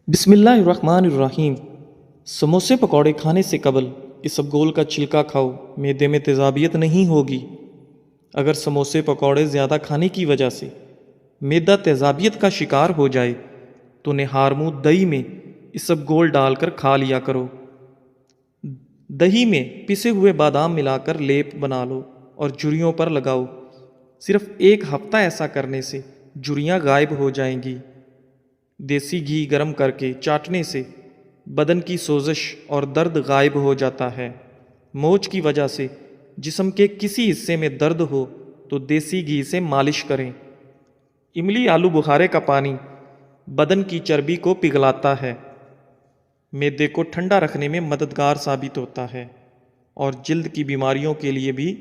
بسم اللہ الرحمن الرحیم۔ سموسے پکوڑے کھانے سے قبل اسبگول کا چھلکا کھاؤ، معدے میں تیزابیت نہیں ہوگی۔ اگر سموسے پکوڑے زیادہ کھانے کی وجہ سے معدہ تیزابیت کا شکار ہو جائے تو نہار منہ دہی میں اسبگول ڈال کر کھا لیا کرو۔ دہی میں پسے ہوئے بادام ملا کر لیپ بنا لو اور جھریوں پر لگاؤ۔ صرف 1 ہفتہ ایسا کرنے سے جھریاں غائب ہو جائیں گی۔ دیسی گھی گرم کر کے چاٹنے سے بدن کی سوزش اور درد غائب ہو جاتا ہے۔ موچ کی وجہ سے جسم کے کسی حصے میں درد ہو تو دیسی گھی سے مالش کریں۔ املی آلو بخارے کا پانی بدن کی چربی کو پگھلاتا ہے، معدے کو ٹھنڈا رکھنے میں مددگار ثابت ہوتا ہے اور جلد کی بیماریوں کے لیے بھی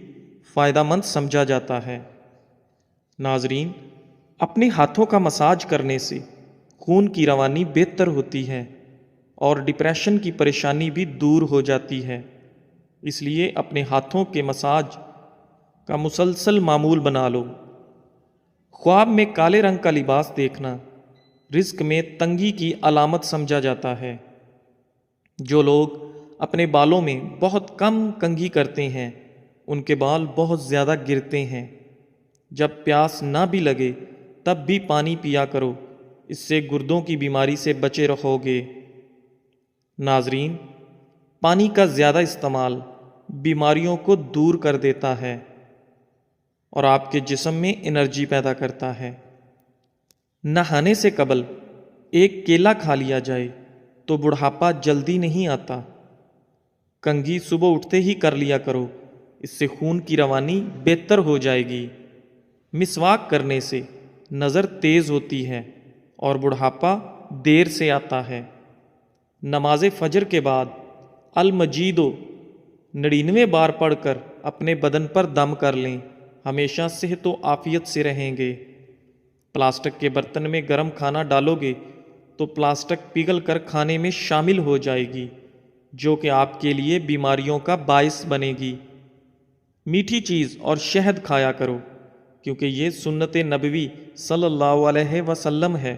فائدہ مند سمجھا جاتا ہے۔ ناظرین، اپنے ہاتھوں کا مساج کرنے سے خون کی روانی بہتر ہوتی ہے اور ڈپریشن کی پریشانی بھی دور ہو جاتی ہے۔ اس لیے اپنے ہاتھوں کے مساج کا مسلسل معمول بنا لو۔ خواب میں کالے رنگ کا لباس دیکھنا رزق میں تنگی کی علامت سمجھا جاتا ہے۔ جو لوگ اپنے بالوں میں بہت کم کنگھی کرتے ہیں ان کے بال بہت زیادہ گرتے ہیں۔ جب پیاس نہ بھی لگے تب بھی پانی پیا کرو، اس سے گردوں کی بیماری سے بچے رہو گے۔ ناظرین، پانی کا زیادہ استعمال بیماریوں کو دور کر دیتا ہے اور آپ کے جسم میں انرجی پیدا کرتا ہے۔ نہانے سے قبل 1 کیلا کھا لیا جائے تو بڑھاپا جلدی نہیں آتا۔ کنگھی صبح اٹھتے ہی کر لیا کرو، اس سے خون کی روانی بہتر ہو جائے گی۔ مسواک کرنے سے نظر تیز ہوتی ہے اور بڑھاپا دیر سے آتا ہے۔ نماز فجر کے بعد المجیدو 99 بار پڑھ کر اپنے بدن پر دم کر لیں، ہمیشہ صحت و عافیت سے رہیں گے۔ پلاسٹک کے برتن میں گرم کھانا ڈالو گے تو پلاسٹک پگھل کر کھانے میں شامل ہو جائے گی، جو کہ آپ کے لیے بیماریوں کا باعث بنے گی۔ میٹھی چیز اور شہد کھایا کرو کیونکہ یہ سنت نبوی صلی اللہ علیہ وسلم ہے۔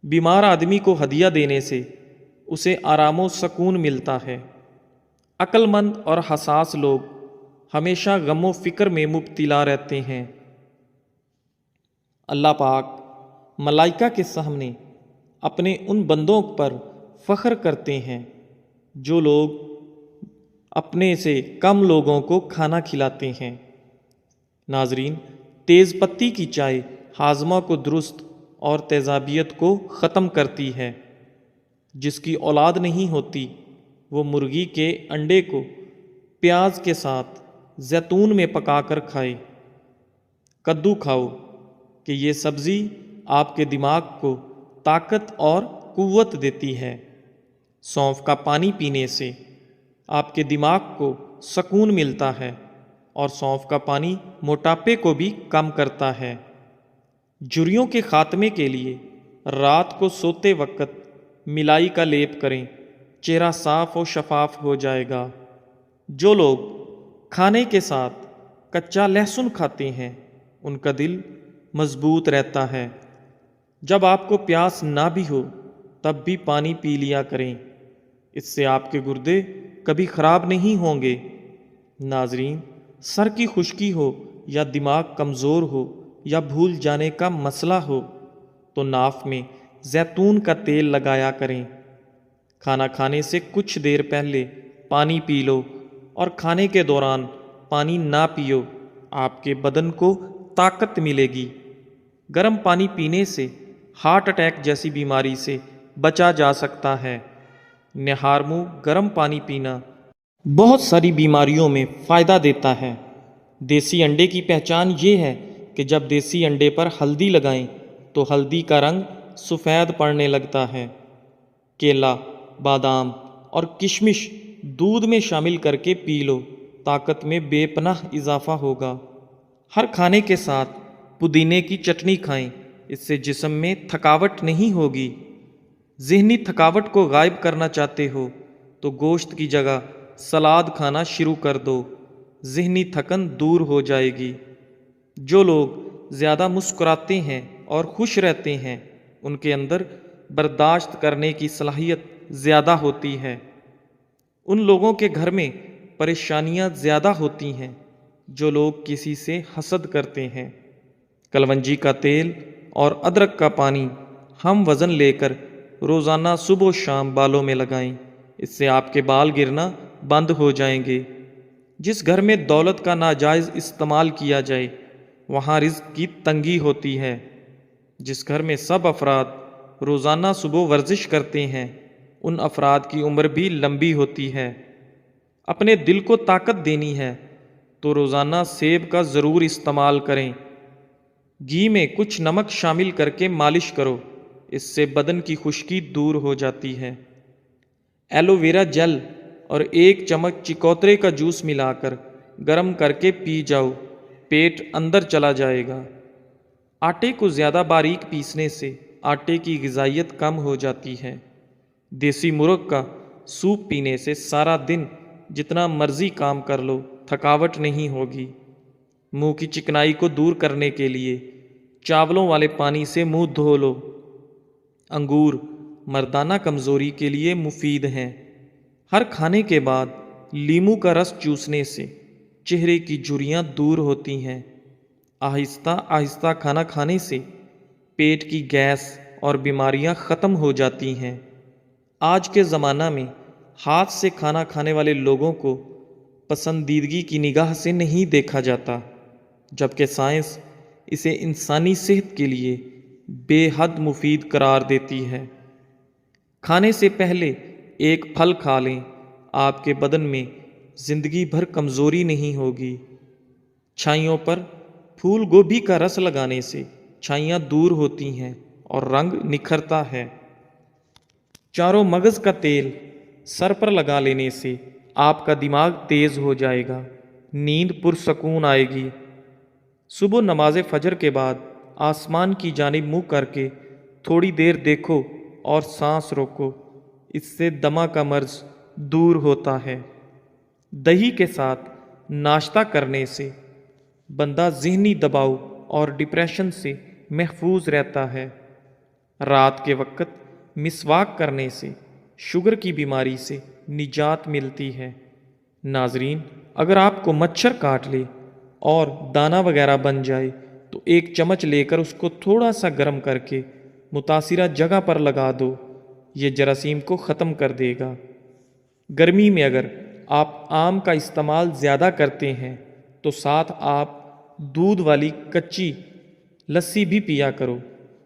بیمار آدمی کو ہدیہ دینے سے اسے آرام و سکون ملتا ہے۔ عقل مند اور حساس لوگ ہمیشہ غم و فکر میں مبتلا رہتے ہیں۔ اللہ پاک ملائکہ کے سامنے اپنے ان بندوں پر فخر کرتے ہیں جو لوگ اپنے سے کم لوگوں کو کھانا کھلاتے ہیں۔ ناظرین، تیز پتی کی چائے ہاضمہ کو درست اور تیزابیت کو ختم کرتی ہے۔ جس کی اولاد نہیں ہوتی وہ مرغی کے انڈے کو پیاز کے ساتھ زیتون میں پکا کر کھائے۔ کدو کھاؤ کہ یہ سبزی آپ کے دماغ کو طاقت اور قوت دیتی ہے۔ سونف کا پانی پینے سے آپ کے دماغ کو سکون ملتا ہے اور سونف کا پانی موٹاپے کو بھی کم کرتا ہے۔ جھریوں کے خاتمے کے لیے رات کو سوتے وقت ملائی کا لیپ کریں، چہرہ صاف و شفاف ہو جائے گا۔ جو لوگ کھانے کے ساتھ کچا لہسن کھاتے ہیں ان کا دل مضبوط رہتا ہے۔ جب آپ کو پیاس نہ بھی ہو تب بھی پانی پی لیا کریں، اس سے آپ کے گردے کبھی خراب نہیں ہوں گے۔ ناظرین، سر کی خشکی ہو یا دماغ کمزور ہو یا بھول جانے کا مسئلہ ہو تو ناف میں زیتون کا تیل لگایا کریں۔ کھانا کھانے سے کچھ دیر پہلے پانی پی لو اور کھانے کے دوران پانی نہ پیو، آپ کے بدن کو طاقت ملے گی۔ گرم پانی پینے سے ہارٹ اٹیک جیسی بیماری سے بچا جا سکتا ہے۔ نہار منہ گرم پانی پینا بہت ساری بیماریوں میں فائدہ دیتا ہے۔ دیسی انڈے کی پہچان یہ ہے کہ جب دیسی انڈے پر ہلدی لگائیں تو ہلدی کا رنگ سفید پڑنے لگتا ہے۔ کیلا، بادام اور کشمش دودھ میں شامل کر کے پی لو، طاقت میں بے پناہ اضافہ ہوگا۔ ہر کھانے کے ساتھ پودینے کی چٹنی کھائیں، اس سے جسم میں تھکاوٹ نہیں ہوگی۔ ذہنی تھکاوٹ کو غائب کرنا چاہتے ہو تو گوشت کی جگہ سلاد کھانا شروع کر دو، ذہنی تھکن دور ہو جائے گی۔ جو لوگ زیادہ مسکراتے ہیں اور خوش رہتے ہیں ان کے اندر برداشت کرنے کی صلاحیت زیادہ ہوتی ہے۔ ان لوگوں کے گھر میں پریشانیاں زیادہ ہوتی ہیں جو لوگ کسی سے حسد کرتے ہیں۔ کلونجی کا تیل اور ادرک کا پانی ہم وزن لے کر روزانہ صبح و شام بالوں میں لگائیں، اس سے آپ کے بال گرنا بند ہو جائیں گے۔ جس گھر میں دولت کا ناجائز استعمال کیا جائے وہاں رزق کی تنگی ہوتی ہے۔ جس گھر میں سب افراد روزانہ صبح ورزش کرتے ہیں ان افراد کی عمر بھی لمبی ہوتی ہے۔ اپنے دل کو طاقت دینی ہے تو روزانہ سیب کا ضرور استعمال کریں۔ گھی میں کچھ نمک شامل کر کے مالش کرو، اس سے بدن کی خشکی دور ہو جاتی ہے۔ ایلو ویرا جیل اور 1 چمچ چکوترے کا جوس ملا کر گرم کر کے پی جاؤ، پیٹ اندر چلا جائے گا۔ آٹے کو زیادہ باریک پیسنے سے آٹے کی غذائیت کم ہو جاتی ہے۔ دیسی مرغ کا سوپ پینے سے سارا دن جتنا مرضی کام کر لو تھکاوٹ نہیں ہوگی۔ منہ کی چکنائی کو دور کرنے کے لیے چاولوں والے پانی سے منہ دھو لو۔ انگور مردانہ کمزوری کے لیے مفید ہیں۔ ہر کھانے کے بعد لیمو کا رس چوسنے سے چہرے کی جھریاں دور ہوتی ہیں۔ آہستہ آہستہ کھانا کھانے سے پیٹ کی گیس اور بیماریاں ختم ہو جاتی ہیں۔ آج کے زمانہ میں ہاتھ سے کھانا کھانے والے لوگوں کو پسندیدگی کی نگاہ سے نہیں دیکھا جاتا، جبکہ سائنس اسے انسانی صحت کے لیے بے حد مفید قرار دیتی ہے۔ کھانے سے پہلے 1 پھل کھا لیں، آپ کے بدن میں زندگی بھر کمزوری نہیں ہوگی۔ چھائیوں پر پھول گوبھی کا رس لگانے سے چھائیاں دور ہوتی ہیں اور رنگ نکھرتا ہے۔ چاروں مغز کا تیل سر پر لگا لینے سے آپ کا دماغ تیز ہو جائے گا، نیند پرسکون آئے گی۔ صبح نماز فجر کے بعد آسمان کی جانب منہ کر کے تھوڑی دیر دیکھو اور سانس روکو، اس سے دمہ کا مرض دور ہوتا ہے۔ دہی کے ساتھ ناشتہ کرنے سے بندہ ذہنی دباؤ اور ڈپریشن سے محفوظ رہتا ہے۔ رات کے وقت مسواک کرنے سے شوگر کی بیماری سے نجات ملتی ہے۔ ناظرین، اگر آپ کو مچھر کاٹ لے اور دانہ وغیرہ بن جائے تو 1 چمچ لے کر اس کو تھوڑا سا گرم کر کے متاثرہ جگہ پر لگا دو، یہ جراثیم کو ختم کر دے گا۔ گرمی میں اگر آپ آم کا استعمال زیادہ کرتے ہیں تو ساتھ آپ دودھ والی کچی لسی بھی پیا کرو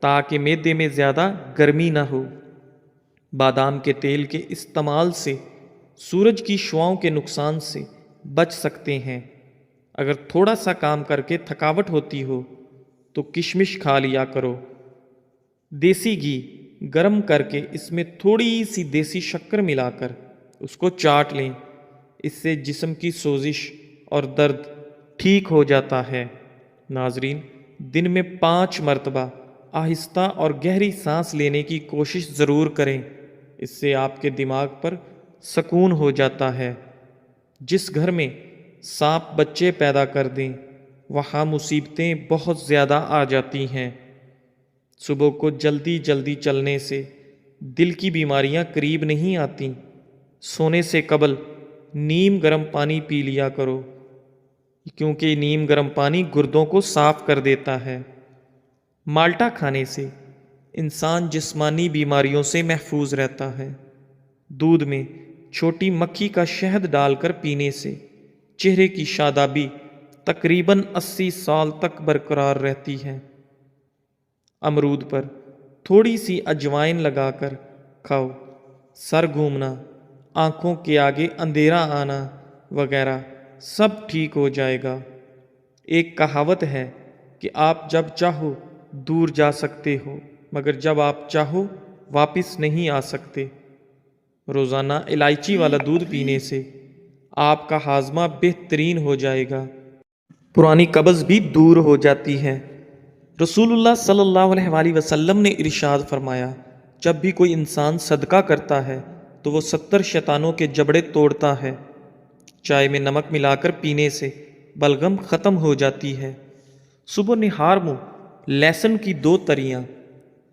تاکہ معدے میں زیادہ گرمی نہ ہو۔ بادام کے تیل کے استعمال سے سورج کی شعاؤں کے نقصان سے بچ سکتے ہیں۔ اگر تھوڑا سا کام کر کے تھکاوٹ ہوتی ہو تو کشمش کھا لیا کرو۔ دیسی گھی گرم کر کے اس میں تھوڑی سی دیسی شکر ملا کر اس کو چاٹ لیں، اس سے جسم کی سوزش اور درد ٹھیک ہو جاتا ہے۔ ناظرین، دن میں 5 مرتبہ آہستہ اور گہری سانس لینے کی کوشش ضرور کریں، اس سے آپ کے دماغ پر سکون ہو جاتا ہے۔ جس گھر میں سانپ بچے پیدا کر دیں وہاں مصیبتیں بہت زیادہ آ جاتی ہیں۔ صبح کو جلدی جلدی چلنے سے دل کی بیماریاں قریب نہیں آتیں۔ سونے سے قبل نیم گرم پانی پی لیا کرو، کیونکہ نیم گرم پانی گردوں کو صاف کر دیتا ہے۔ مالٹا کھانے سے انسان جسمانی بیماریوں سے محفوظ رہتا ہے۔ دودھ میں چھوٹی مکھی کا شہد ڈال کر پینے سے چہرے کی شادابی تقریباً 80 سال تک برقرار رہتی ہے۔ امرود پر تھوڑی سی اجوائن لگا کر کھاؤ، سر گھومنا، آنکھوں کے آگے اندھیرا آنا وغیرہ سب ٹھیک ہو جائے گا۔ ایک کہاوت ہے کہ آپ جب چاہو دور جا سکتے ہو مگر جب آپ چاہو واپس نہیں آ سکتے۔ روزانہ الائچی والا دودھ پینے سے آپ کا ہاضمہ بہترین ہو جائے گا، پرانی قبض بھی دور ہو جاتی ہے۔ رسول اللہ صلی اللہ علیہ وآلہ وسلم نے ارشاد فرمایا، جب بھی کوئی انسان صدقہ کرتا ہے تو وہ 70 شیطانوں کے جبڑے توڑتا ہے۔ چائے میں نمک ملا کر پینے سے بلغم ختم ہو جاتی ہے۔ صبح نہار منہ لہسن کی 2 تریاں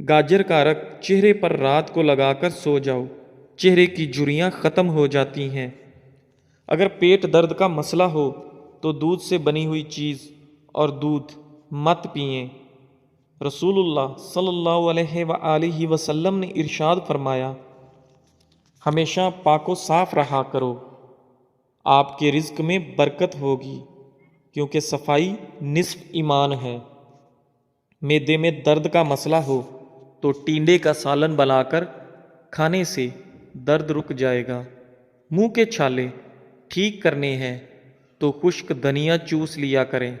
گاجر کا عرق چہرے پر رات کو لگا کر سو جاؤ، چہرے کی جھریاں ختم ہو جاتی ہیں۔ اگر پیٹ درد کا مسئلہ ہو تو دودھ سے بنی ہوئی چیز اور دودھ مت پئیں۔ رسول اللہ صلی اللہ علیہ وآلہ وسلم نے ارشاد فرمایا، ہمیشہ پاک و صاف رہا کرو، آپ کے رزق میں برکت ہوگی، کیونکہ صفائی نصف ایمان ہے۔ معدے میں درد کا مسئلہ ہو تو ٹینڈے کا سالن بنا کر کھانے سے درد رک جائے گا۔ منہ کے چھالے ٹھیک کرنے ہیں تو خشک دھنیا چوس لیا کریں۔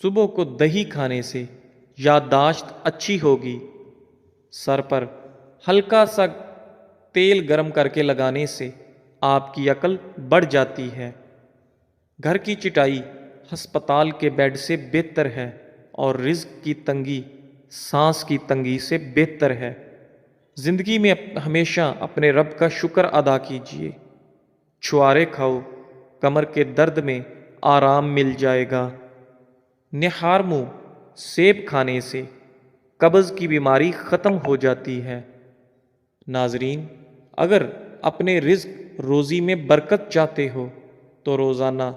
صبح کو دہی کھانے سے یادداشت اچھی ہوگی۔ سر پر ہلکا سا تیل گرم کر کے لگانے سے آپ کی عقل بڑھ جاتی ہے۔ گھر کی چٹائی ہسپتال کے بیڈ سے بہتر ہے، اور رزق کی تنگی سانس کی تنگی سے بہتر ہے۔ زندگی میں ہمیشہ اپنے رب کا شکر ادا کیجیے۔ چھوارے کھاؤ، کمر کے درد میں آرام مل جائے گا۔ نہار منہ سیب کھانے سے قبض کی بیماری ختم ہو جاتی ہے۔ ناظرین، اگر اپنے رزق روزی میں برکت چاہتے ہو تو روزانہ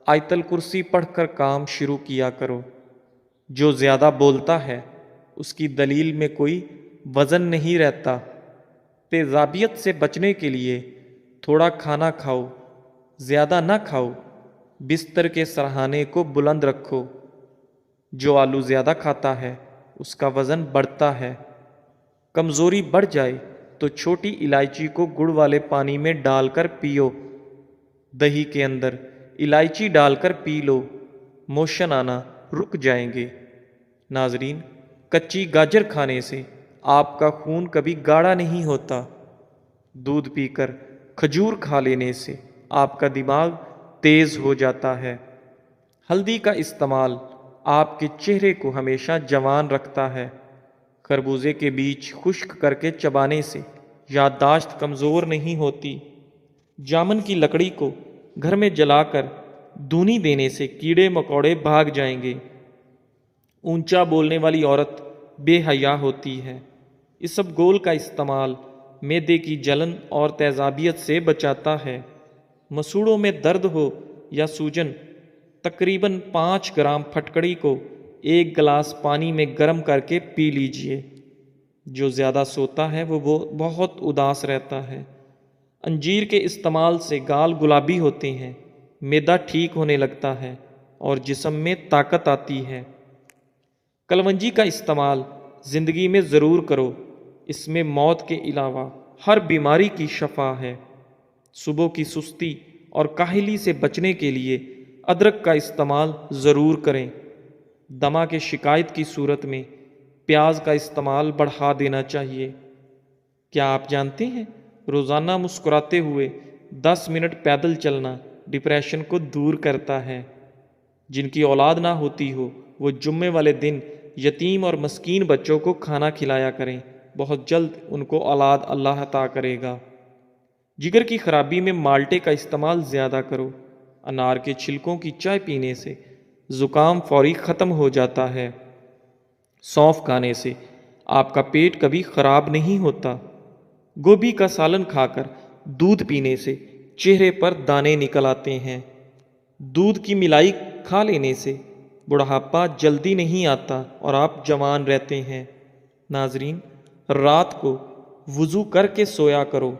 آیت الکرسی پڑھ کر کام شروع کیا کرو۔ جو زیادہ بولتا ہے اس کی دلیل میں کوئی وزن نہیں رہتا۔ تیزابیت سے بچنے کے لیے تھوڑا کھانا کھاؤ، زیادہ نہ کھاؤ۔ بستر کے سرہانے کو بلند رکھو۔ جو آلو زیادہ کھاتا ہے اس کا وزن بڑھتا ہے۔ کمزوری بڑھ جائے تو چھوٹی الائچی کو گڑ والے پانی میں ڈال کر پیو۔ دہی کے اندر الائچی ڈال کر پی لو، موشن آنا رک جائیں گے۔ ناظرین، کچی گاجر کھانے سے آپ کا خون کبھی گاڑھا نہیں ہوتا۔ دودھ پی کر کھجور کھا لینے سے آپ کا دماغ تیز ہو جاتا ہے۔ ہلدی کا استعمال آپ کے چہرے کو ہمیشہ جوان رکھتا ہے۔ خربوزے کے بیج خشک کر کے چبانے سے یادداشت کمزور نہیں ہوتی۔ جامن کی لکڑی کو گھر میں جلا کر دھونی دینے سے کیڑے مکوڑے بھاگ جائیں گے۔ اونچا بولنے والی عورت بے حیا ہوتی ہے۔ اسبگول کا استعمال معدے کی جلن اور تیزابیت سے بچاتا ہے۔ مسوڑوں میں درد ہو یا سوجن، تقریباً 5 گرام پھٹکڑی کو 1 گلاس پانی میں گرم کر کے پی لیجئے۔ جو زیادہ سوتا ہے وہ بہت اداس رہتا ہے۔ انجیر کے استعمال سے گال گلابی ہوتے ہیں، معدہ ٹھیک ہونے لگتا ہے اور جسم میں طاقت آتی ہے۔ کلونجی کا استعمال زندگی میں ضرور کرو، اس میں موت کے علاوہ ہر بیماری کی شفا ہے۔ صبح کی سستی اور کاہلی سے بچنے کے لیے ادرک کا استعمال ضرور کریں۔ دمہ کے شکایت کی صورت میں پیاز کا استعمال بڑھا دینا چاہیے۔ کیا آپ جانتے ہیں روزانہ مسکراتے ہوئے 10 منٹ پیدل چلنا ڈپریشن کو دور کرتا ہے۔ جن کی اولاد نہ ہوتی ہو وہ جمعے والے دن یتیم اور مسکین بچوں کو کھانا کھلایا کریں، بہت جلد ان کو اولاد اللہ عطا کرے گا۔ جگر کی خرابی میں مالٹے کا استعمال زیادہ کرو۔ انار کے چھلکوں کی چائے پینے سے زکام فوری ختم ہو جاتا ہے۔ سونف کھانے سے آپ کا پیٹ کبھی خراب نہیں ہوتا۔ گوبھی کا سالن کھا کر دودھ پینے سے چہرے پر دانے نکل آتے ہیں۔ دودھ کی ملائی کھا لینے سے بڑھاپا جلدی نہیں آتا اور آپ جوان رہتے ہیں۔ ناظرین، رات کو وضو کر کے سویا کرو۔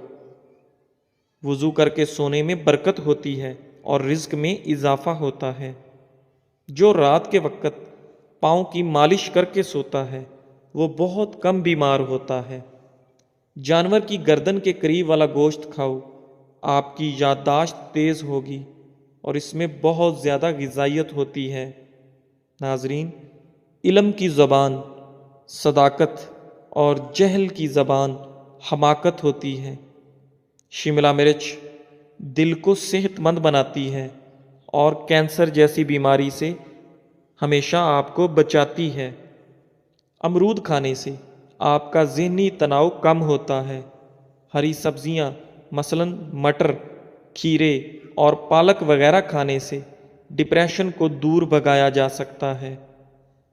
وضو کر کے سونے میں برکت ہوتی ہے اور رزق میں اضافہ ہوتا ہے۔ جو رات کے وقت پاؤں کی مالش کر کے سوتا ہے وہ بہت کم بیمار ہوتا ہے۔ جانور کی گردن کے قریب والا گوشت کھاؤ، آپ کی یادداشت تیز ہوگی اور اس میں بہت زیادہ غذائیت ہوتی ہے۔ ناظرین، علم کی زبان صداقت اور جہل کی زبان حماقت ہوتی ہے۔ شملہ مرچ دل کو صحت مند بناتی ہے اور کینسر جیسی بیماری سے ہمیشہ آپ کو بچاتی ہے۔ امرود کھانے سے آپ کا ذہنی تناؤ کم ہوتا ہے۔ ہری سبزیاں مثلاً مٹر، کھیرے اور پالک وغیرہ کھانے سے ڈپریشن کو دور بھگایا جا سکتا ہے۔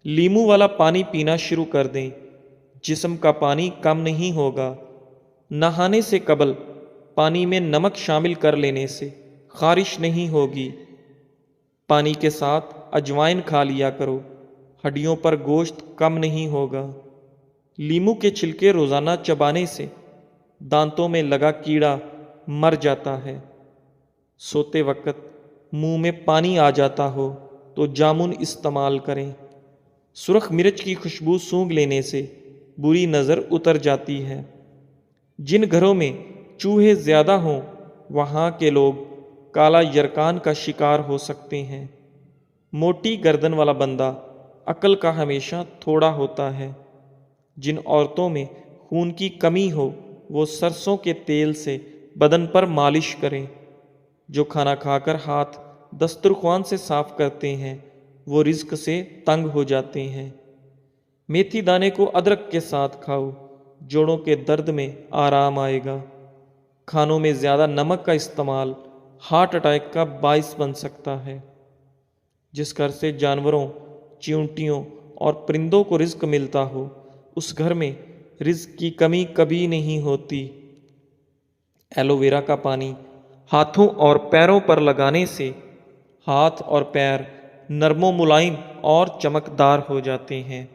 لیموں والا پانی پینا شروع کر دیں۔ جسم کا پانی کم نہیں ہوگا۔ نہانے سے قبل پانی میں نمک شامل کر لینے سے خارش نہیں ہوگی۔ پانی کے ساتھ اجوائن کھا لیا کرو، ہڈیوں پر گوشت کم نہیں ہوگا۔ لیموں کے چھلکے روزانہ چبانے سے دانتوں میں لگا کیڑا مر جاتا ہے۔ سوتے وقت منہ میں پانی آ جاتا ہو تو جامن استعمال کریں۔ سرخ مرچ کی خوشبو سونگھ لینے سے بری نظر اتر جاتی ہے۔ جن گھروں میں چوہے زیادہ ہوں وہاں کے لوگ کالا یرکان کا شکار ہو سکتے ہیں۔ موٹی گردن والا بندہ عقل کا ہمیشہ تھوڑا ہوتا ہے۔ جن عورتوں میں خون کی کمی ہو وہ سرسوں کے تیل سے بدن پر مالش کریں۔ جو کھانا کھا کر ہاتھ دسترخوان سے صاف کرتے ہیں وہ رزق سے تنگ ہو جاتے ہیں۔ میتھی دانے کو ادرک کے ساتھ کھاؤ، جوڑوں کے درد میں آرام آئے گا۔ کھانوں میں زیادہ نمک کا استعمال ہارٹ اٹیک کا باعث بن سکتا ہے۔ جس گھر سے جانوروں، چیونٹیوں اور پرندوں کو رزق ملتا ہو اس گھر میں رزق کی کمی کبھی نہیں ہوتی۔ ایلو ویرا کا پانی ہاتھوں اور پیروں پر لگانے سے ہاتھ اور پیر نرم و ملائم اور چمکدار ہو جاتے ہیں۔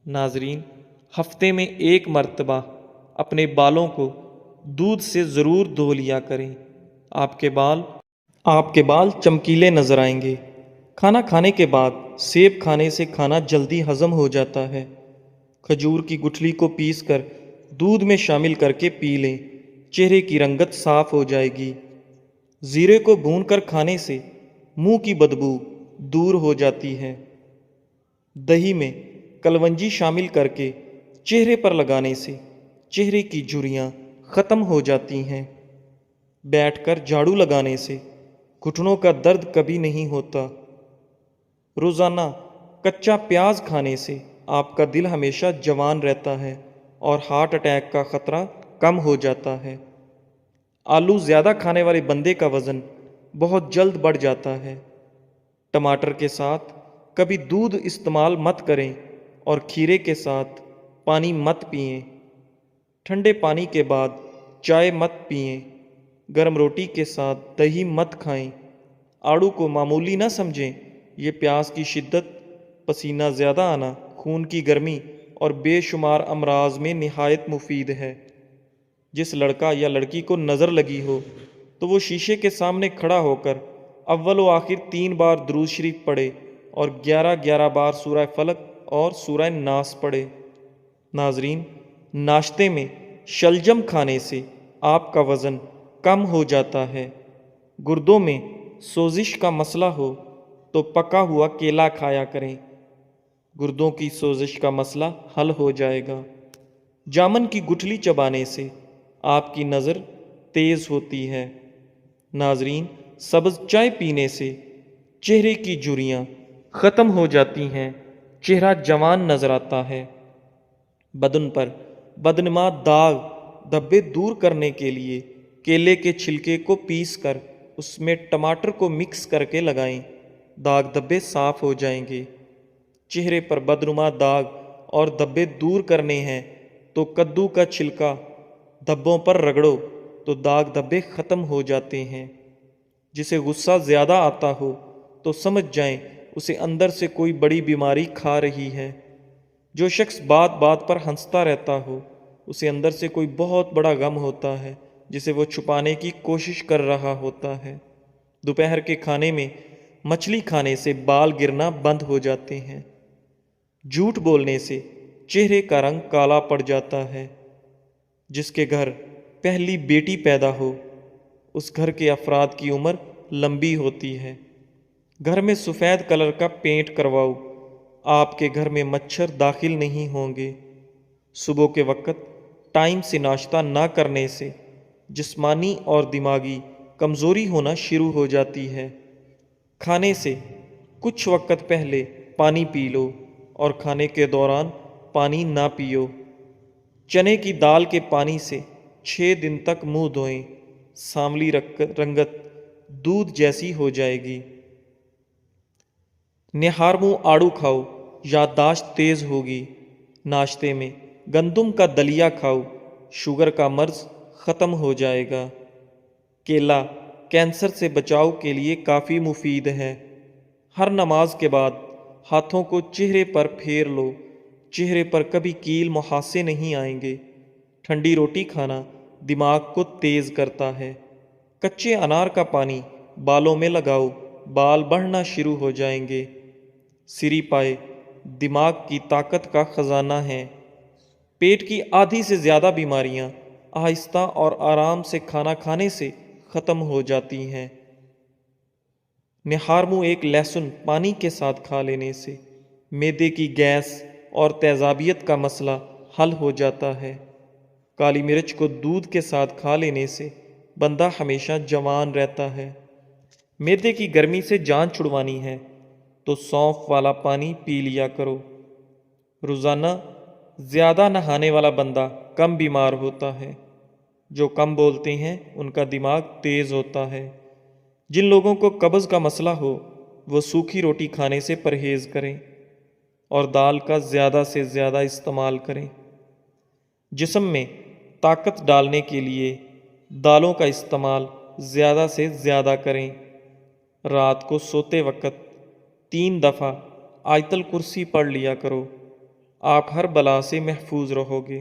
ناظرین، ہفتے میں ایک مرتبہ اپنے بالوں کو دودھ سے ضرور دھو لیا کریں۔ آپ کے بال چمکیلے نظر آئیں گے۔ کھانا کھانے کے بعد سیب کھانے سے کھانا جلدی ہضم ہو جاتا ہے۔ کھجور کی گٹھلی کو پیس کر دودھ میں شامل کر کے پی لیں، چہرے کی رنگت صاف ہو جائے گی۔ زیرے کو بھون کر کھانے سے منہ کی بدبو دور ہو جاتی ہے۔ دہی میں کلونجی شامل کر کے چہرے پر لگانے سے چہرے کی جھریاں ختم ہو جاتی ہیں۔ بیٹھ کر جھاڑو لگانے سے گھٹنوں کا درد کبھی نہیں ہوتا۔ روزانہ کچا پیاز کھانے سے آپ کا دل ہمیشہ جوان رہتا ہے اور ہارٹ اٹیک کا خطرہ کم ہو جاتا ہے۔ آلو زیادہ کھانے والے بندے کا وزن بہت جلد بڑھ جاتا ہے۔ ٹماٹر کے ساتھ کبھی دودھ استعمال مت کریں اور کھیرے کے ساتھ پانی مت پئیں۔ ٹھنڈے پانی کے بعد چائے مت پئیں۔ گرم روٹی کے ساتھ دہی مت کھائیں۔ آڑو کو معمولی نہ سمجھیں، یہ پیاس کی شدت، پسینہ زیادہ آنا، خون کی گرمی اور بے شمار امراض میں نہایت مفید ہے۔ جس لڑکا یا لڑکی کو نظر لگی ہو تو وہ شیشے کے سامنے کھڑا ہو کر اول و آخر 3 بار درود شریف پڑھے اور 11 بار سورہ فلق اور سورہ ناس پڑھے۔ ناظرین، ناشتے میں شلجم کھانے سے آپ کا وزن کم ہو جاتا ہے۔ گردوں میں سوزش کا مسئلہ ہو تو پکا ہوا کیلا کھایا کریں، گردوں کی سوزش کا مسئلہ حل ہو جائے گا۔ جامن کی گٹھلی چبانے سے آپ کی نظر تیز ہوتی ہے۔ ناظرین، سبز چائے پینے سے چہرے کی جھریاں ختم ہو جاتی ہیں، چہرہ جوان نظر آتا ہے۔ بدن پر بدنما داغ دھبے دور کرنے کے لیے کیلے کے چھلکے کو پیس کر اس میں ٹماٹر کو مکس کر کے لگائیں، داغ دھبے صاف ہو جائیں گے۔ چہرے پر بدنما داغ اور دھبے دور کرنے ہیں تو کدو کا چھلکا دھبوں پر رگڑو تو داغ دھبے ختم ہو جاتے ہیں۔ جسے غصہ زیادہ آتا ہو تو سمجھ جائیں اسے اندر سے کوئی بڑی بیماری کھا رہی ہے۔ جو شخص بات بات پر ہنستا رہتا ہو اسے اندر سے کوئی بہت بڑا غم ہوتا ہے جسے وہ چھپانے کی کوشش کر رہا ہوتا ہے۔ دوپہر کے کھانے میں مچھلی کھانے سے بال گرنا بند ہو جاتے ہیں۔ جھوٹ بولنے سے چہرے کا رنگ کالا پڑ جاتا ہے۔ جس کے گھر پہلی بیٹی پیدا ہو اس گھر کے افراد کی عمر لمبی ہوتی ہے۔ گھر میں سفید کلر کا پینٹ کرواؤ، آپ کے گھر میں مچھر داخل نہیں ہوں گے۔ صبح کے وقت ٹائم سے ناشتہ نہ کرنے سے جسمانی اور دماغی کمزوری ہونا شروع ہو جاتی ہے۔ کھانے سے کچھ وقت پہلے پانی پی لو اور کھانے کے دوران پانی نہ پیو۔ چنے کی دال کے پانی سے 6 دن تک منہ دھوئیں، سانولی رنگت دودھ جیسی ہو جائے گی۔ نہار منہ آڑو کھاؤ، یادداشت تیز ہوگی۔ ناشتے میں گندم کا دلیا کھاؤ، شوگر کا مرض ختم ہو جائے گا۔ کیلا کینسر سے بچاؤ کے لیے کافی مفید ہے۔ ہر نماز کے بعد ہاتھوں کو چہرے پر پھیر لو، چہرے پر کبھی کیل محاسے نہیں آئیں گے۔ ٹھنڈی روٹی کھانا دماغ کو تیز کرتا ہے۔ کچے انار کا پانی بالوں میں لگاؤ، بال بڑھنا شروع ہو جائیں گے۔ سری پائے دماغ کی طاقت کا خزانہ ہے۔ پیٹ کی آدھی سے زیادہ بیماریاں آہستہ اور آرام سے کھانا کھانے سے ختم ہو جاتی ہیں۔ نہارمو ایک لہسن پانی کے ساتھ کھا لینے سے معدے کی گیس اور تیزابیت کا مسئلہ حل ہو جاتا ہے۔ کالی مرچ کو دودھ کے ساتھ کھا لینے سے بندہ ہمیشہ جوان رہتا ہے۔ معدے کی گرمی سے جان چھڑوانی ہے تو سونف والا پانی پی لیا کرو۔ روزانہ زیادہ نہانے والا بندہ کم بیمار ہوتا ہے۔ جو کم بولتے ہیں ان کا دماغ تیز ہوتا ہے۔ جن لوگوں کو قبض کا مسئلہ ہو وہ سوکھی روٹی کھانے سے پرہیز کریں اور دال کا زیادہ سے زیادہ استعمال کریں۔ جسم میں طاقت ڈالنے کے لیے دالوں کا استعمال زیادہ سے زیادہ کریں۔ رات کو سوتے وقت 3 دفعہ آیت الکرسی پڑھ لیا کرو، آپ ہر بلا سے محفوظ رہو گے۔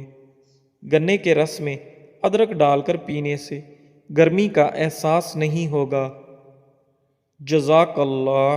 گنے کے رس میں ادرک ڈال کر پینے سے گرمی کا احساس نہیں ہوگا۔ جزاک اللہ۔